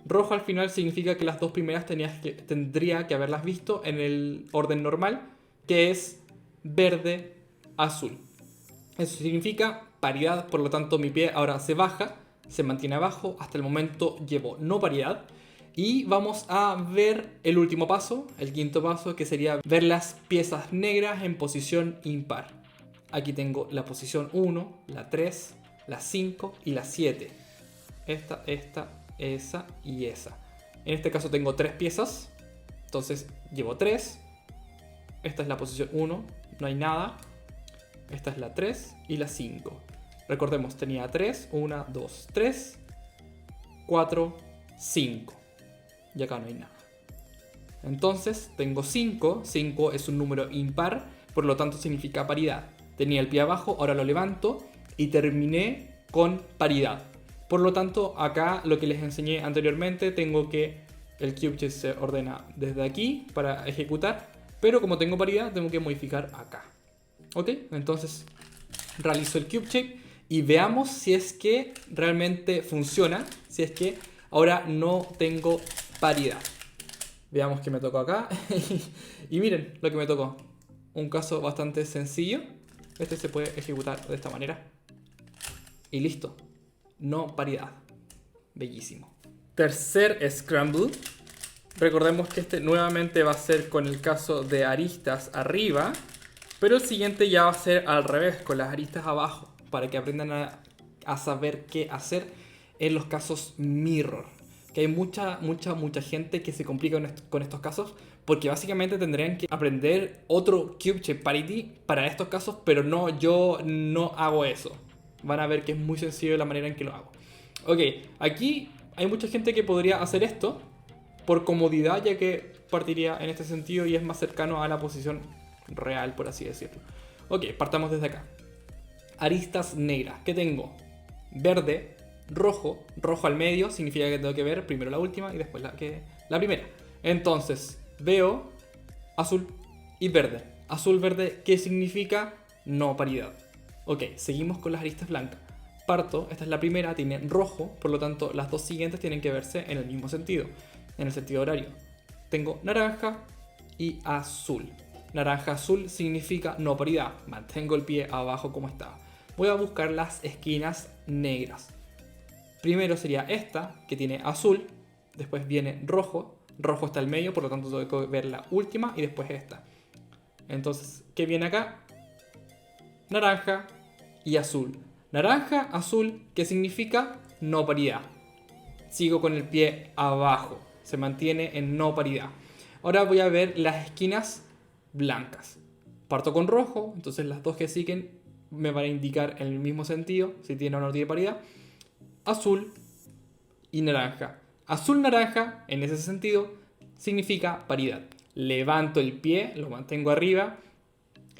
Rojo al final significa que las dos primeras tendría que haberlas visto en el orden normal, que es verde, azul. Eso significa paridad, por lo tanto mi pie ahora se baja, se mantiene abajo. Hasta el momento llevo no paridad. Y vamos a ver el último paso, el quinto paso, que sería ver las piezas negras en posición impar. Aquí tengo la posición 1, la 3, la 5 y la 7. Esta, esa y esa. En este caso tengo 3 piezas, entonces llevo 3. Esta es la posición 1, no hay nada. Esta es la 3 y la 5. Recordemos, tenía 3, 1, 2, 3, 4, 5. Y acá no hay nada. Entonces tengo 5. 5 es un número impar, por lo tanto significa paridad. Tenía el pie abajo, ahora lo levanto y terminé con paridad. Por lo tanto, acá lo que les enseñé anteriormente, tengo que el cube shape se ordena desde aquí para ejecutar, pero como tengo paridad, tengo que modificar acá. ¿Ok? Entonces realizo el cube shape y veamos si es que realmente funciona, si es que ahora no tengo paridad. Veamos qué me tocó acá. Y miren lo que me tocó. Un caso bastante sencillo. Este se puede ejecutar de esta manera. Y listo. No paridad. Bellísimo. Tercer scramble. Recordemos que este nuevamente va a ser con el caso de aristas arriba. Pero el siguiente ya va a ser al revés, con las aristas abajo. Para que aprendan a saber qué hacer en los casos mirror. Que hay mucha gente que se complica con estos casos, porque básicamente tendrían que aprender otro cube shape parity para estos casos, pero no, yo no hago eso. Van a ver que es muy sencillo la manera en que lo hago. Ok, aquí hay mucha gente que podría hacer esto por comodidad, ya que partiría en este sentido y es más cercano a la posición real, por así decirlo. Ok, partamos desde acá. Aristas negras. ¿Qué tengo? Verde, rojo al medio, significa que tengo que ver primero la última y después la primera. Entonces, veo azul y verde. Azul, verde, ¿qué significa? No paridad. Ok, seguimos con las aristas blancas. Parto, esta es la primera, tiene rojo, por lo tanto las dos siguientes tienen que verse en el mismo sentido, en el sentido horario. Tengo naranja y azul. Naranja, azul significa no paridad. Mantengo el pie abajo como estaba. Voy a buscar las esquinas negras. Primero sería esta, que tiene azul. Después viene rojo. Rojo está al medio, por lo tanto tengo que ver la última y después esta. Entonces, ¿qué viene acá? Naranja y azul. Naranja, azul, ¿qué significa? No paridad. Sigo con el pie abajo. Se mantiene en no paridad. Ahora voy a ver las esquinas blancas. Parto con rojo, entonces las dos que siguen me van a indicar en el mismo sentido, si tiene o no tiene paridad. Azul y naranja. Azul, naranja, en ese sentido, significa paridad. Levanto el pie, lo mantengo arriba.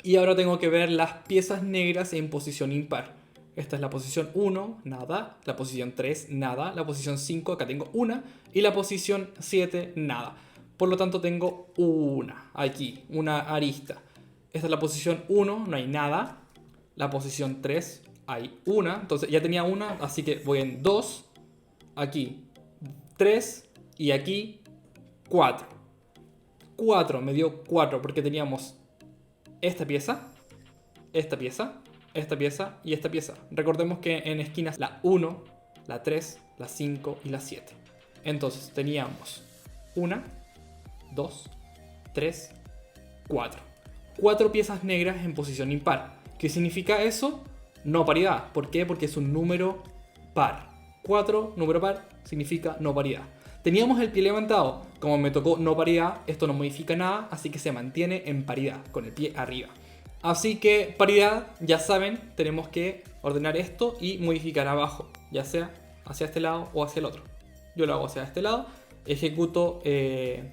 Y ahora tengo que ver las piezas negras en posición impar. Esta es la posición 1, nada. La posición 3, nada. La posición 5, acá tengo una. Y la posición 7, nada. Por lo tanto tengo una, aquí, una arista. Esta es la posición 1, no hay nada. La posición 3, hay una. Entonces ya tenía una, así que voy en 2. Aquí 3 y aquí 4. 4, me dio 4 porque teníamos esta pieza, esta pieza, esta pieza y esta pieza. Recordemos que en esquinas la 1, la 3, la 5 y la 7. Entonces teníamos 1, 2, 3, 4. 4 piezas negras en posición impar. ¿Qué significa eso? No paridad. ¿Por qué? Porque es un número par. 4, número par, significa no paridad. Teníamos el pie levantado. Como me tocó no paridad, esto no modifica nada, así que se mantiene en paridad, con el pie arriba. Así que paridad, ya saben, tenemos que ordenar esto y modificar abajo, ya sea hacia este lado o hacia el otro. Yo lo hago hacia este lado, ejecuto el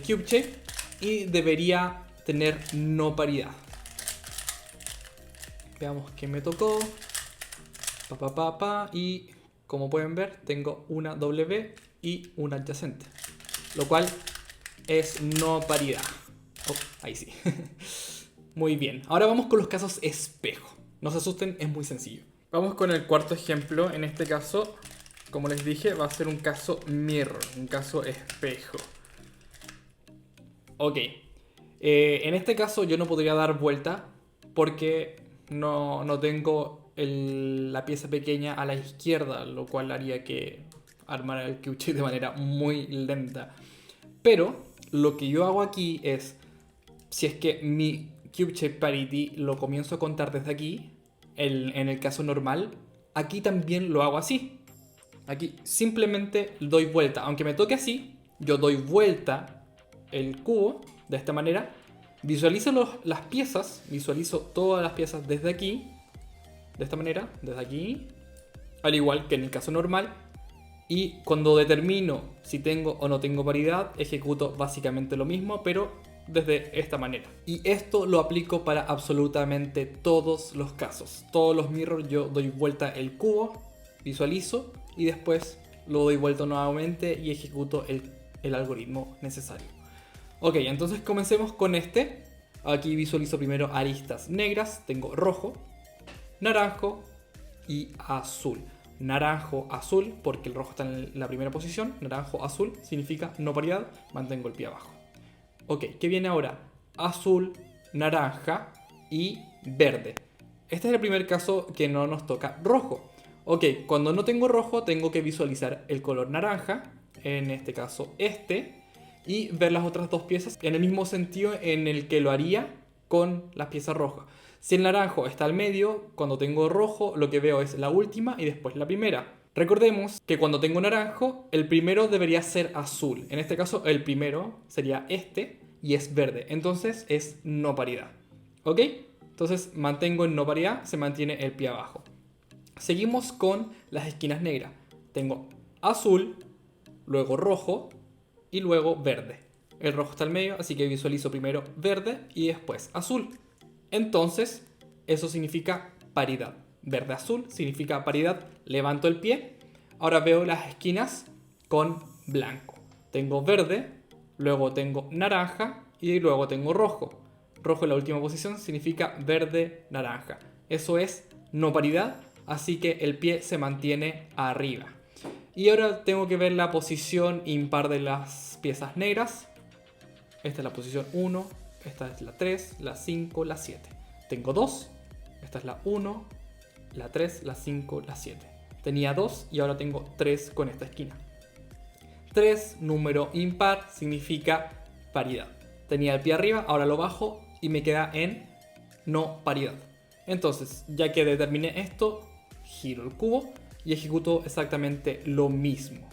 cube shape y debería tener no paridad. Veamos qué me tocó. Y como pueden ver, tengo una W y una adyacente, lo cual es no paridad. Oh, ahí sí. Muy bien. Ahora vamos con los casos espejo. No se asusten, es muy sencillo. Vamos con el cuarto ejemplo. En este caso, como les dije, va a ser un caso mirror, un caso espejo. Ok. En este caso yo no podría dar vuelta porque no tengo la pieza pequeña a la izquierda, lo cual haría que armara el cube shape de manera muy lenta. Pero lo que yo hago aquí es, si es que mi cube shape parity lo comienzo a contar desde aquí, en el caso normal, aquí también lo hago así. Aquí simplemente doy vuelta, aunque me toque así, yo doy vuelta el cubo de esta manera, visualizo las piezas, visualizo todas las piezas desde aquí, de esta manera, desde aquí, al igual que en el caso normal, y cuando determino si tengo o no tengo paridad, ejecuto básicamente lo mismo, pero desde esta manera. Y esto lo aplico para absolutamente todos los casos. Todos los mirrors yo doy vuelta el cubo, visualizo y después lo doy vuelta nuevamente y ejecuto el algoritmo necesario. Ok, entonces comencemos con este. Aquí visualizo primero aristas negras. Tengo rojo, naranjo y azul. Naranjo, azul, porque el rojo está en la primera posición. Naranjo, azul significa no paridad. Mantengo el pie abajo. Ok, ¿qué viene ahora? Azul, naranja y verde. Este es el primer caso que no nos toca rojo. Ok, cuando no tengo rojo tengo que visualizar el color naranja, en este caso este, y ver las otras dos piezas en el mismo sentido en el que lo haría con las piezas rojas. Si el naranjo está al medio, cuando tengo rojo lo que veo es la última y después la primera. Recordemos que cuando tengo naranjo, el primero debería ser azul. En este caso, el primero sería este y es verde. Entonces es no paridad. ¿Ok? Entonces mantengo en no paridad, se mantiene el pie abajo. Seguimos con las esquinas negras. Tengo azul, luego rojo y luego verde. El rojo está al medio, así que visualizo primero verde y después azul. Entonces, eso significa paridad. Verde-azul significa paridad. Levanto el pie. Ahora veo las esquinas con blanco. Tengo verde, luego tengo naranja y luego tengo rojo. Rojo en la última posición significa verde-naranja. Eso es no paridad, así que el pie se mantiene arriba. Y ahora tengo que ver la posición impar de las piezas negras. Esta es la posición 1, esta es la 3, la 5, la 7. Tengo 2, esta es la 1, la 3, la 5, la 7. Tenía 2 y ahora tengo 3 con esta esquina. 3, número impar, significa paridad. Tenía el pie arriba, ahora lo bajo y me queda en no paridad. Entonces, ya que determiné esto, giro el cubo y ejecuto exactamente lo mismo.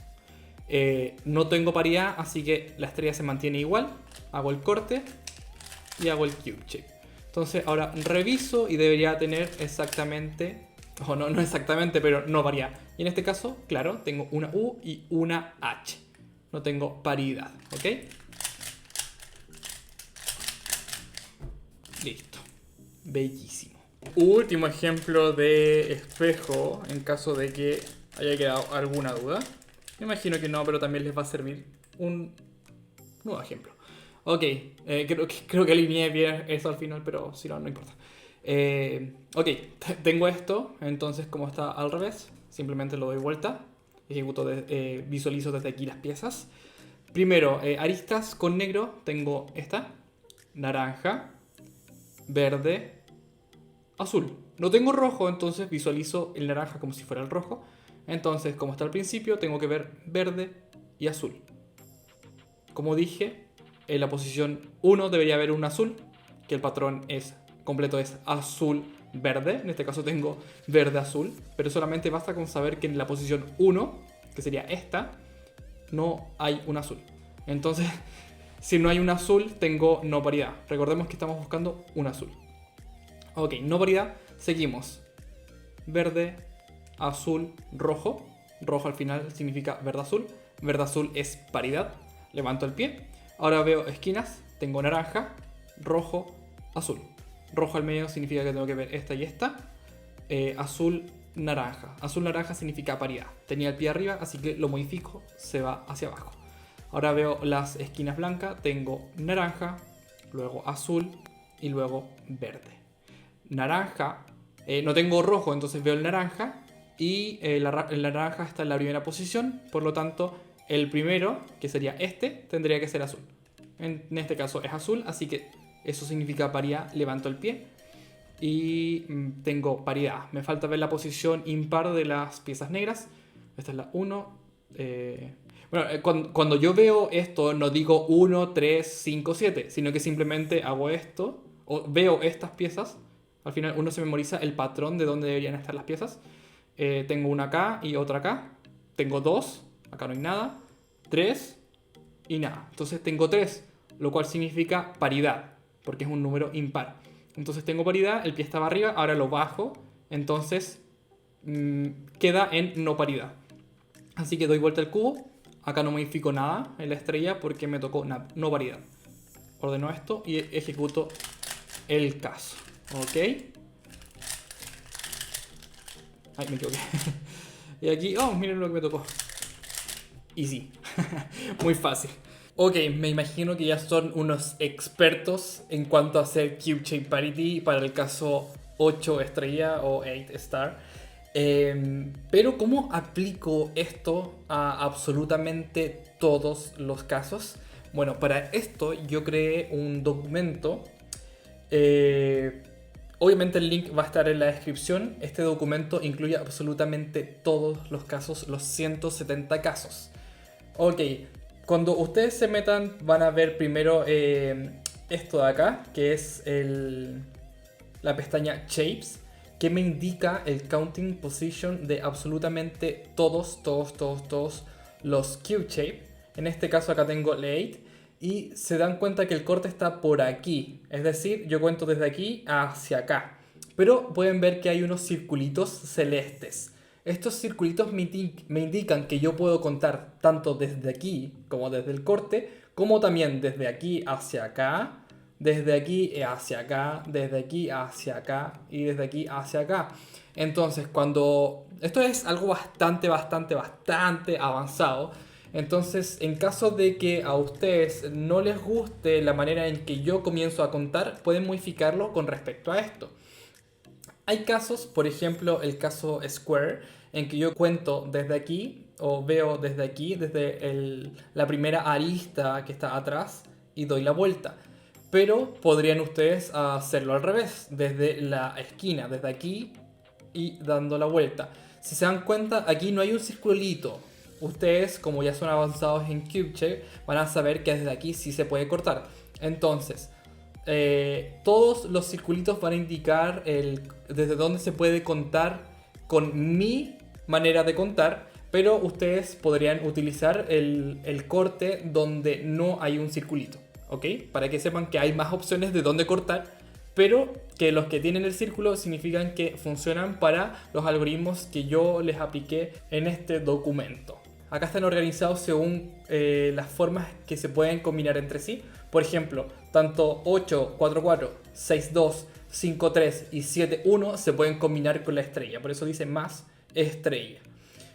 No tengo paridad, así que la estrella se mantiene igual. Hago el corte y hago el cube shape. Entonces ahora reviso y debería tener exactamente, o no exactamente, pero no paridad. Y en este caso, claro, tengo una U y una H. No tengo paridad, ¿ok? Listo. Bellísimo. Último ejemplo de espejo en caso de que haya quedado alguna duda. Me imagino que no, pero también les va a servir un nuevo ejemplo. Ok, creo que alineé bien eso al final, pero si no, no importa. Ok, tengo esto, entonces como está al revés, simplemente lo doy vuelta, visualizo desde aquí las piezas. Primero, aristas con negro, tengo esta, naranja, verde, azul. No tengo rojo, entonces visualizo el naranja como si fuera el rojo. Entonces, como está al principio, tengo que ver verde y azul. Como dije, en la posición 1 debería haber un azul, que el patrón completo es azul-verde. En este caso tengo verde-azul, pero solamente basta con saber que en la posición 1, que sería esta, no hay un azul. Entonces, si no hay un azul, tengo no paridad. Recordemos que estamos buscando un azul. Ok, no paridad, seguimos. Verde, azul, rojo. Rojo al final significa verde-azul. Verde-azul es paridad. Levanto el pie. Ahora veo esquinas. Tengo naranja, rojo, azul. Rojo al medio significa que tengo que ver esta y esta. Azul, naranja. Azul, naranja significa paridad. Tenía el pie arriba, así que lo modifico. Se va hacia abajo. Ahora veo las esquinas blancas. Tengo naranja, luego azul y luego verde. Naranja. No tengo rojo, entonces veo el naranja. Y el naranja está en la primera posición. Por lo tanto, el primero, que sería este, tendría que ser azul. En este caso es azul, así que eso significa paridad. Levanto el pie y tengo paridad. Me falta ver la posición impar de las piezas negras. Esta es la 1. Cuando yo veo esto, no digo 1, 3, 5, 7, sino que simplemente hago esto, o veo estas piezas. Al final uno se memoriza el patrón de dónde deberían estar las piezas. Tengo una acá y otra acá. Tengo 2, acá no hay nada. 3 y nada. Entonces tengo 3, lo cual significa paridad, porque es un número impar. Entonces tengo paridad, el pie estaba arriba, ahora lo bajo, entonces queda en no paridad. Así que doy vuelta al cubo, acá no modifico nada en la estrella porque me tocó no paridad. ordeno esto y ejecuto el caso. Ok. Ay, me equivoqué. Y aquí, oh, miren lo que me tocó. Easy. Muy fácil. Ok, me imagino que ya son unos expertos en cuanto a hacer Cube Shape Parity para el caso 8 estrella o 8 star. Pero ¿cómo aplico esto a absolutamente todos los casos? Bueno, para esto yo creé un documento. Obviamente el link va a estar en la descripción. Este documento incluye absolutamente todos los casos, los 170 casos. Ok, cuando ustedes se metan van a ver primero esto de acá, que es la pestaña Shapes, que me indica el counting position de absolutamente todos los cube shape. En este caso acá tengo late y se dan cuenta que el corte está por aquí, es decir, yo cuento desde aquí hacia acá, pero pueden ver que hay unos circulitos celestes. Estos circulitos me indican que yo puedo contar tanto desde aquí como desde el corte, como también desde aquí hacia acá, desde aquí hacia acá, desde aquí hacia acá y desde aquí hacia acá. Entonces, cuando esto es algo bastante avanzado, entonces en caso de que a ustedes no les guste la manera en que yo comienzo a contar, pueden modificarlo con respecto a esto. Hay casos, por ejemplo, el caso Square, en que yo cuento desde aquí, o veo desde aquí, desde la primera arista que está atrás, y doy la vuelta. Pero podrían ustedes hacerlo al revés, desde la esquina, desde aquí, y dando la vuelta. Si se dan cuenta, aquí no hay un circulito. Ustedes, como ya son avanzados en CubeShape, van a saber que desde aquí sí se puede cortar. Entonces, todos los circulitos van a indicar desde dónde se puede contar con mi manera de contar, pero ustedes podrían utilizar el corte donde no hay un circulito, ¿ok? Para que sepan que hay más opciones de dónde cortar, pero que los que tienen el círculo significan que funcionan para los algoritmos que yo les apliqué en este documento. Acá están organizados según las formas que se pueden combinar entre sí. Por ejemplo, tanto 8, 4, 4, 6, 2, 5, 3 y 7, 1 se pueden combinar con la estrella. Por eso dice más estrella.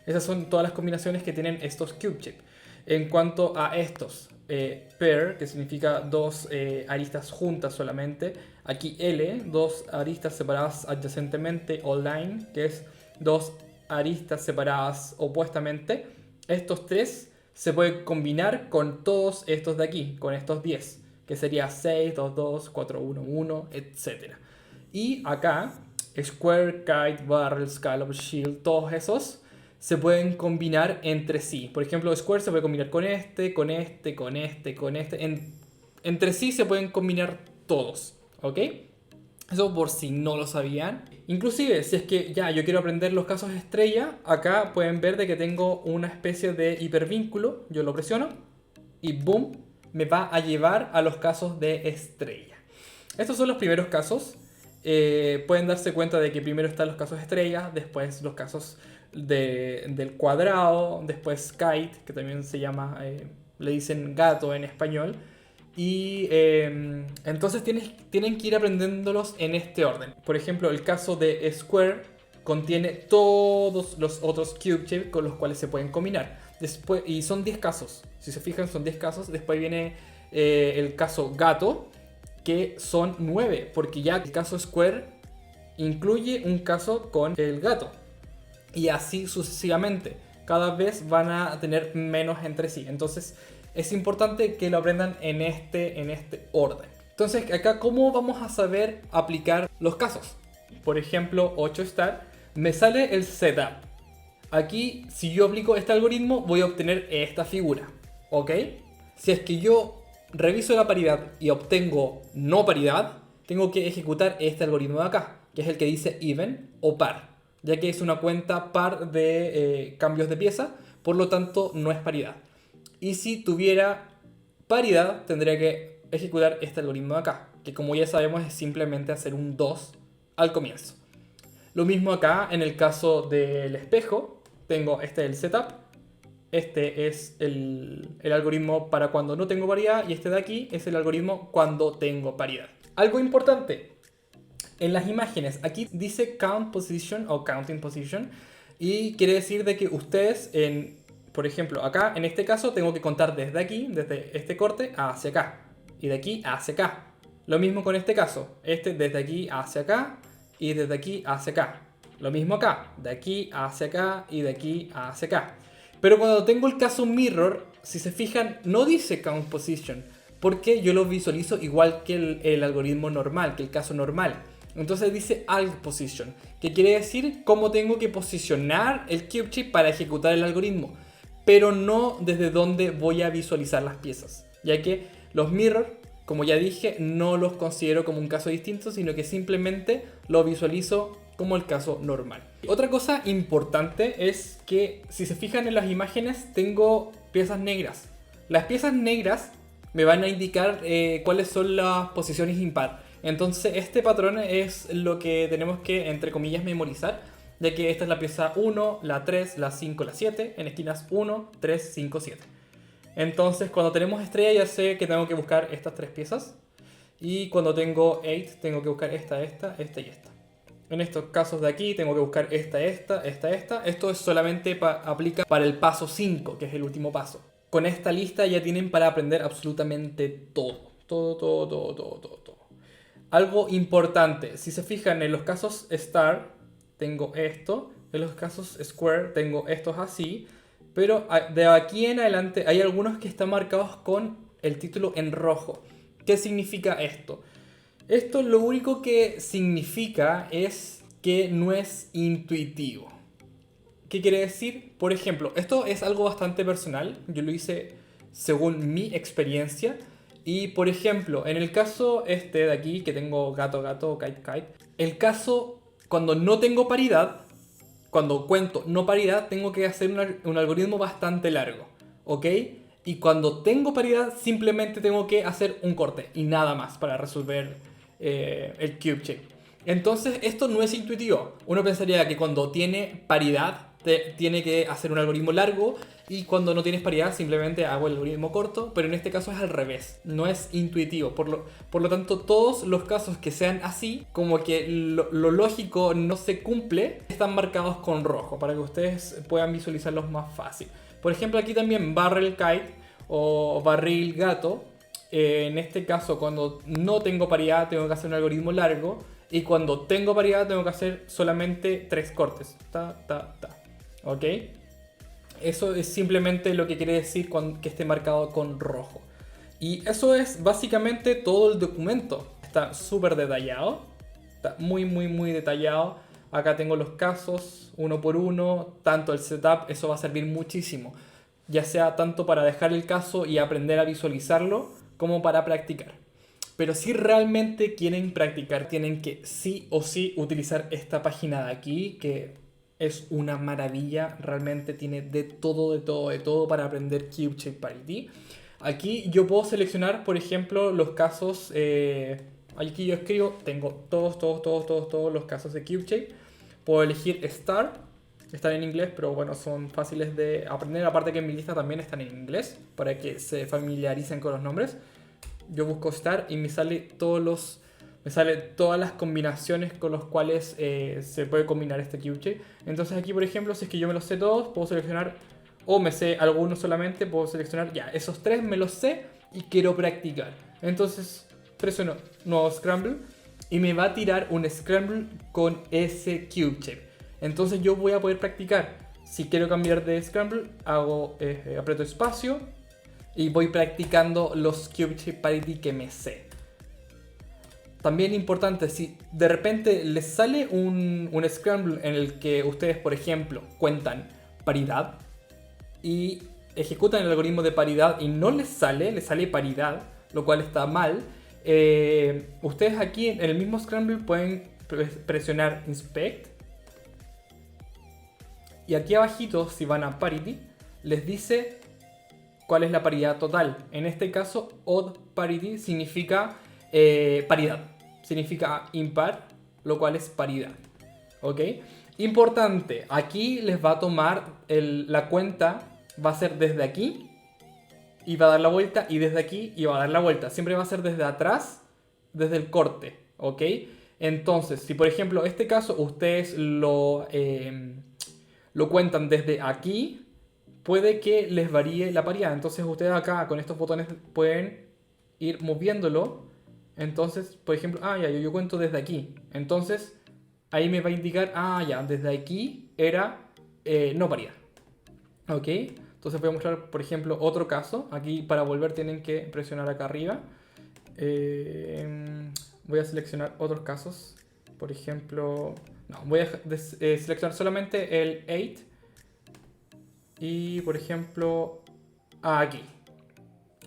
Esas son todas las combinaciones que tienen estos CubeShape. En cuanto a estos, pair, que significa dos aristas juntas solamente. Aquí L, dos aristas separadas adyacentemente. O line, que es dos aristas separadas opuestamente. Estos tres se pueden combinar con todos estos de aquí, con estos 10, que sería 6, 2, 2, 4, 1, 1, etc. Y acá, Square, Kite, Barrel, Scallop, Shield, todos esos se pueden combinar entre sí. Por ejemplo, Square se puede combinar con este, con este, con este, con este. Entre sí se pueden combinar todos, ¿ok? Eso por si no lo sabían. Inclusive, si es que ya yo quiero aprender los casos estrella, acá pueden ver de que tengo una especie de hipervínculo. Yo lo presiono y boom, me va a llevar a los casos de estrella. Estos son los primeros casos. Pueden darse cuenta de que primero están los casos estrella, después los casos del cuadrado, después kite, que también se llama, le dicen gato en español. Y entonces tienen que ir aprendiéndolos en este orden. Por ejemplo, el caso de Square contiene todos los otros CubeShape con los cuales se pueden combinar. Después, y son 10 casos. Si se fijan, son 10 casos. Después viene el caso gato, que son 9, porque ya el caso Square incluye un caso con el gato. Y así sucesivamente. Cada vez van a tener menos entre sí. Entonces es importante que lo aprendan en este orden. Entonces, acá, ¿cómo vamos a saber aplicar los casos? Por ejemplo, 8 star, me sale el setup. Aquí, si yo aplico este algoritmo, voy a obtener esta figura, ¿ok? Si es que yo reviso la paridad y obtengo no paridad, tengo que ejecutar este algoritmo de acá, que es el que dice even o par, ya que es una cuenta par de cambios de pieza, por lo tanto no es paridad. Y si tuviera paridad, tendría que ejecutar este algoritmo de acá, que como ya sabemos es simplemente hacer un 2 al comienzo. Lo mismo acá en el caso del espejo, tengo este el setup, este es el algoritmo para cuando no tengo paridad y este de aquí es el algoritmo cuando tengo paridad. Algo importante, en las imágenes, aquí dice count position o counting position y quiere decir de que ustedes, por ejemplo, acá en este caso tengo que contar desde aquí, desde este corte hacia acá y de aquí hacia acá. Lo mismo con este caso, desde aquí hacia acá y desde aquí hacia acá. Lo mismo acá, de aquí hacia acá y de aquí hacia acá. Pero cuando tengo el caso mirror, si se fijan, no dice count position, porque yo lo visualizo igual que el algoritmo normal, que el caso normal. Entonces dice alt position, que quiere decir cómo tengo que posicionar el cube chip para ejecutar el algoritmo, pero no desde dónde voy a visualizar las piezas, ya que los mirror, como ya dije, no los considero como un caso distinto, sino que simplemente lo visualizo como el caso normal. Otra cosa importante es que si se fijan en las imágenes tengo piezas negras. Las piezas negras me van a indicar cuáles son las posiciones impar. Entonces este patrón es lo que tenemos que, entre comillas, memorizar, ya que esta es la pieza 1, la 3, la 5, la 7, en esquinas 1, 3, 5, 7. Entonces cuando tenemos estrella ya sé que tengo que buscar estas tres piezas. Y cuando tengo 8 tengo que buscar esta y esta. En estos casos de aquí tengo que buscar esta. Esto es solamente aplica para el paso 5, que es el último paso. Con esta lista ya tienen para aprender absolutamente todo. Todo. Algo importante, si se fijan en los casos star, tengo esto. En los casos square tengo estos así. Pero de aquí en adelante hay algunos que están marcados con el título en rojo. ¿Qué significa esto? Esto lo único que significa es que no es intuitivo. ¿Qué quiere decir? Por ejemplo, esto es algo bastante personal. Yo lo hice según mi experiencia. Y por ejemplo, en el caso de aquí, que tengo gato, kite. El caso, cuando no tengo paridad, cuando cuento no paridad, tengo que hacer un algoritmo bastante largo. ¿Ok? Y cuando tengo paridad, simplemente tengo que hacer un corte y nada más para resolver el cube shape. Entonces esto no es intuitivo. Uno pensaría que cuando tiene paridad tiene que hacer un algoritmo largo y cuando no tienes paridad simplemente hago el algoritmo corto, pero en este caso es al revés, no es intuitivo. Por lo tanto, todos los casos que sean así, como que lo lógico no se cumple, están marcados con rojo para que ustedes puedan visualizarlos más fácil. Por ejemplo, aquí también barrel kite o barril gato. En este caso, cuando no tengo paridad, tengo que hacer un algoritmo largo. Y cuando tengo paridad, tengo que hacer solamente 3 cortes. ¿Ok? Eso es simplemente lo que quiere decir que esté marcado con rojo. Y eso es básicamente todo el documento. Está súper detallado. Está muy detallado. Acá tengo los casos, uno por uno. Tanto el setup, eso va a servir muchísimo. Ya sea tanto para dejar el caso y aprender a visualizarlo, como para practicar. Pero si realmente quieren practicar, tienen que sí o sí utilizar esta página de aquí, que es una maravilla. Realmente tiene de todo para aprender Cube Shape Parity. Aquí yo puedo seleccionar, por ejemplo, los casos. Aquí yo escribo, tengo todos los casos de Cube Shape. Puedo elegir Star. Están en inglés, pero bueno, son fáciles de aprender. Aparte que en mi lista también están en inglés, para que se familiaricen con los nombres. Yo busco Star y me sale todas las combinaciones con las cuales se puede combinar este cube shape. Entonces aquí, por ejemplo, si es que yo me los sé todos, puedo seleccionar, o me sé algunos solamente, puedo seleccionar, ya, esos 3 me los sé y quiero practicar. Entonces presiono nuevo scramble y me va a tirar un scramble con ese cube shape. Entonces yo voy a poder practicar. Si quiero cambiar de scramble, aprieto espacio y voy practicando los cube shape parity que me sé. También importante, si de repente les sale un scramble en el que ustedes, por ejemplo, cuentan paridad y ejecutan el algoritmo de paridad y no les sale paridad, lo cual está mal, ustedes aquí en el mismo scramble pueden presionar inspect. Y aquí abajito, si van a parity, les dice cuál es la paridad total. En este caso, odd parity significa paridad. Significa impar, lo cual es paridad. ¿Ok? Importante, aquí les va a tomar la cuenta va a ser desde aquí y va a dar la vuelta, y desde aquí y va a dar la vuelta. Siempre va a ser desde atrás, desde el corte, ¿ok? Entonces, si por ejemplo este caso ustedes lo cuentan desde aquí, puede que les varíe la paridad. Entonces ustedes acá con estos botones pueden ir moviéndolo. Entonces, por ejemplo, ya, yo cuento desde aquí. Entonces, ahí me va a indicar, ya, desde aquí era no paridad. ¿Ok? Entonces voy a mostrar, por ejemplo, otro caso. Aquí para volver tienen que presionar acá arriba. Voy a seleccionar otros casos. Por ejemplo, no, voy a seleccionar solamente el 8. Y, por ejemplo, aquí.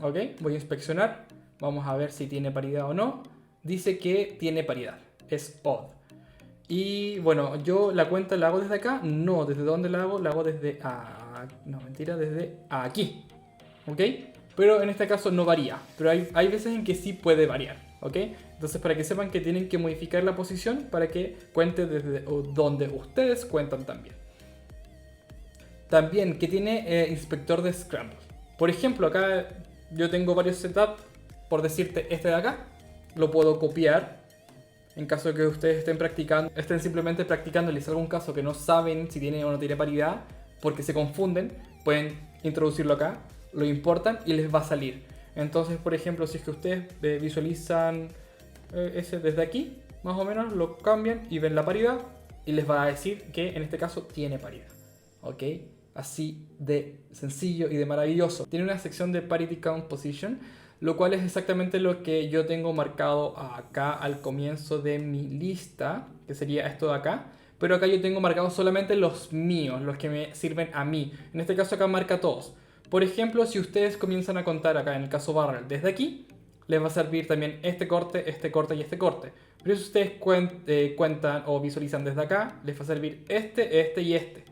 ¿Ok? Voy a inspeccionar. Vamos a ver si tiene paridad o no. Dice que tiene paridad. Es odd. Y bueno, yo la cuenta la hago desde acá. No, ¿desde dónde la hago? La hago desde... no, mentira, desde aquí. ¿Ok? Pero en este caso no varía. Pero hay veces en que sí puede variar. ¿Ok? Entonces para que sepan que tienen que modificar la posición para que cuente desde donde ustedes cuentan también. También que tiene inspector de Scramble. Por ejemplo, acá yo tengo varios setups. Por decirte, este de acá lo puedo copiar. En caso de que ustedes estén simplemente practicando y les salga un caso que no saben si tiene o no tiene paridad, porque se confunden, pueden introducirlo acá, lo importan y les va a salir. Entonces, por ejemplo, si es que ustedes visualizan ese desde aquí, más o menos lo cambian y ven la paridad y les va a decir que en este caso tiene paridad. ¿Ok? Así de sencillo y de maravilloso. Tiene una sección de Parity Count Position, lo cual es exactamente lo que yo tengo marcado acá al comienzo de mi lista, que sería esto de acá. Pero acá yo tengo marcados solamente los míos, los que me sirven a mí. En este caso acá marca todos. Por ejemplo, si ustedes comienzan a contar acá en el caso barrel desde aquí, les va a servir también este corte y este corte. Pero si ustedes cuentan o visualizan desde acá, les va a servir este y este.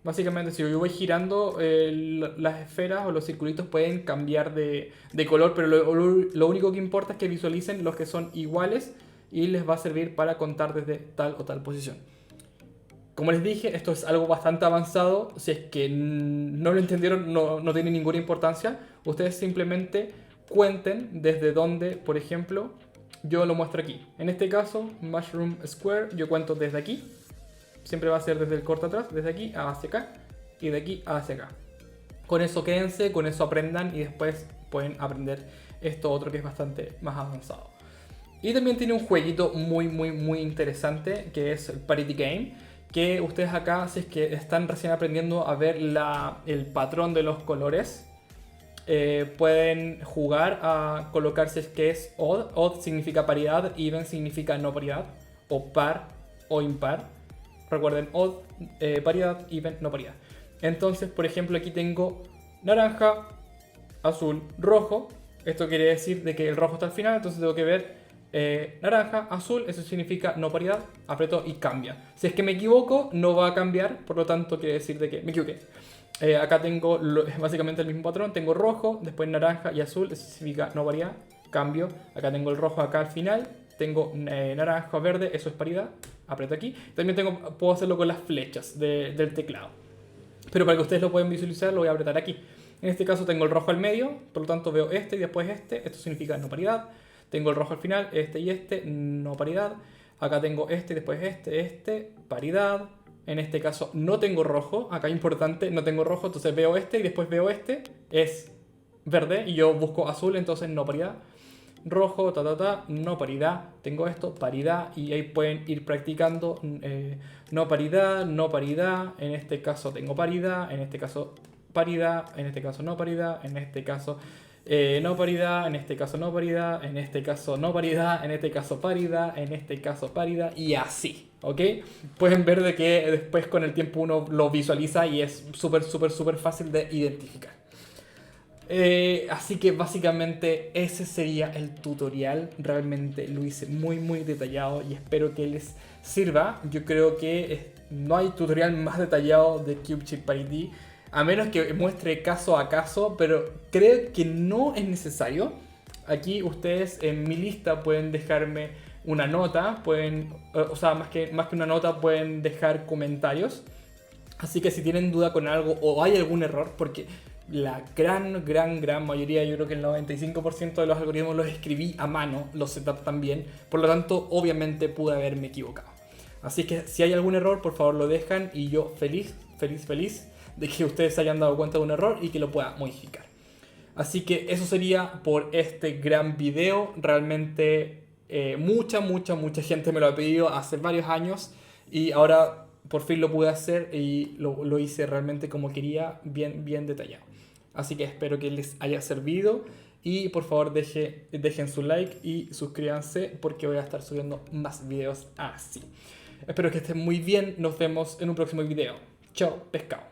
Básicamente, si yo voy girando, las esferas o los circulitos pueden cambiar de color, pero lo único que importa es que visualicen los que son iguales y les va a servir para contar desde tal o tal posición. Como les dije, esto es algo bastante avanzado. Si es que no lo entendieron, no tiene ninguna importancia. Ustedes simplemente cuenten desde donde, por ejemplo, yo lo muestro aquí. En este caso, Mushroom Square, yo cuento desde aquí. Siempre va a ser desde el corte atrás, desde aquí hacia acá y de aquí hacia acá. Con eso quédense, con eso aprendan y después pueden aprender esto otro que es bastante más avanzado. Y también tiene un jueguito muy interesante que es el Parity Game, que ustedes acá, si es que están recién aprendiendo a ver el patrón de los colores, pueden jugar a colocar si es que es odd. Odd significa paridad, even significa no paridad, o par o impar. Recuerden, odd, paridad, even, no paridad. Entonces, por ejemplo, aquí tengo naranja, azul, rojo. Esto quiere decir de que el rojo está al final, entonces tengo que ver naranja, azul, eso significa no paridad. Aprieto y cambia. Si es que me equivoco, no va a cambiar, por lo tanto quiere decir de que me equivoqué. Acá tengo básicamente el mismo patrón. Tengo rojo, después naranja y azul, eso significa no paridad, cambio. Acá tengo el rojo acá al final. Tengo naranja, verde, eso es paridad. Aprieto aquí. También puedo hacerlo con las flechas del teclado. Pero para que ustedes lo puedan visualizar, lo voy a apretar aquí. En este caso tengo el rojo al medio, por lo tanto veo este y después este. Esto significa no paridad. Tengo el rojo al final, este y este, no paridad. Acá tengo este y después este, paridad. En este caso no tengo rojo. Acá importante, no tengo rojo, entonces veo este y después veo este. Es verde y yo busco azul, entonces no paridad. Rojo, no paridad, tengo esto, paridad, y ahí pueden ir practicando no paridad, en este caso tengo paridad, en este caso paridad, en este caso no paridad, en este caso no paridad, en este caso no paridad, en este caso no paridad, en este caso paridad, en este caso paridad, y así, ¿ok? Pueden ver de que después con el tiempo uno lo visualiza y es súper fácil de identificar. Así que básicamente ese sería el tutorial. Realmente lo hice muy detallado y espero que les sirva. Yo creo que no hay tutorial más detallado de Cube Chip Parity, a menos que muestre caso a caso, pero creo que no es necesario. Aquí ustedes en mi lista pueden dejarme una nota, más que una nota pueden dejar comentarios. Así que si tienen duda con algo o hay algún error, porque la gran mayoría, yo creo que el 95% de los algoritmos los escribí a mano, los setup también, por lo tanto obviamente pude haberme equivocado. Así que si hay algún error, por favor lo dejan y yo feliz de que ustedes se hayan dado cuenta de un error y que lo pueda modificar. Así que eso sería por este gran video. Realmente mucha gente me lo ha pedido hace varios años y ahora por fin lo pude hacer y lo hice realmente como quería, bien detallado. Así que espero que les haya servido y por favor dejen su like y suscríbanse porque voy a estar subiendo más videos así. Espero que estén muy bien, nos vemos en un próximo video. Chao, pescado.